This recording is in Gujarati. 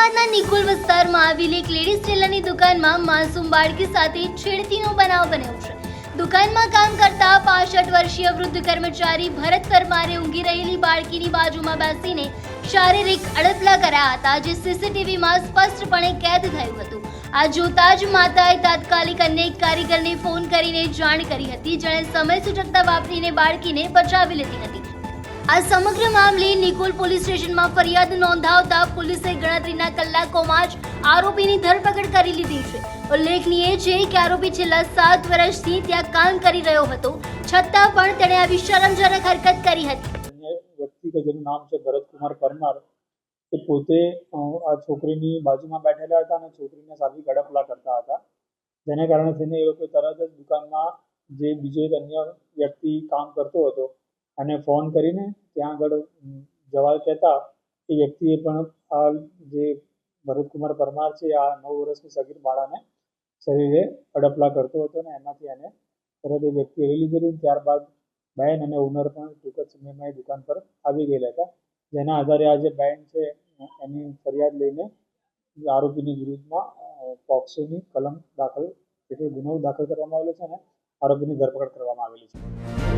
અમદાવાદના નિકોલ વિસ્તારમાં આવેલી એક લેડીઝ ટેલરની દુકાનમાં માસૂમ બાળકી સાથે છેડતીનો બનાવ બન્યો છે। દુકાનમાં કામ કરતા 65 વર્ષીય વૃદ્ધ કર્મચારી ભરત પરમારે ઊંઘી રહેલી બાળકીની બાજુમાં બેસીને શારીરિક અડપલા કર્યા હતા, જે સીસીટીવીમાં સ્પષ્ટપણે કેદ થયું હતું। આ જોતા જ માતાએ તાત્કાલિક અન્ય એક કારીગરને ફોન કરીને જાણ કરી હતી, જેણે સમય સૂચકતા વાપરીને બાળકીને બચાવી લીધી હતી। આ સમગ્ર મામલે નિકોલ પોલીસ સ્ટેશનમાં ફરિયાદ નોંધાવતા પોલીસે ગણતરીના કલાકોમાં જ આરોપીની ધરપકડ કરી લીધી છે। ઉલ્લેખનીય છે કે આરોપી છેલ્લા 7 વર્ષથી ત્યાં કામ કરી રહ્યો હતો, છતાં પણ તેણે આવી શરમજનક હરકત કરી હતી। વ્યક્તિ કે જેનું નામ છે ભરતકુમાર પરમાર, એ પોતે આ છોકરીની બાજુમાં બેઠેલા હતા અને છોકરીને શારીરિક અડપલા કરતા હતા, જેને કારણે થઈને એ લોકો તરત જ દુકાનમાં જે બીજો એક અન્ય વ્યક્તિ કામ કરતો હતો અને ફોન કરીને ત્યાં આગળ જવા કહેતા એ વ્યક્તિએ પણ આ જે ભરતકુમાર પરમાર છે આ 9 વર્ષની સગીર બાળાને શરીરે અડપલા કરતો હતો અને એમાંથી એને તરત એ વ્યક્તિએ લઈ લીધેલી। ત્યારબાદ બેન અને ઓનર પણ ટૂંક જ સમયમાં એ દુકાન પર આવી ગયેલા હતા, જેના આધારે આ જે બેન છે એની ફરિયાદ લઈને આરોપીની વિરુદ્ધમાં પોક્સોની કલમ દાખલ એટલે ગુનો દાખલ કરવામાં આવેલો છે અને આરોપીની ધરપકડ કરવામાં આવેલી છે।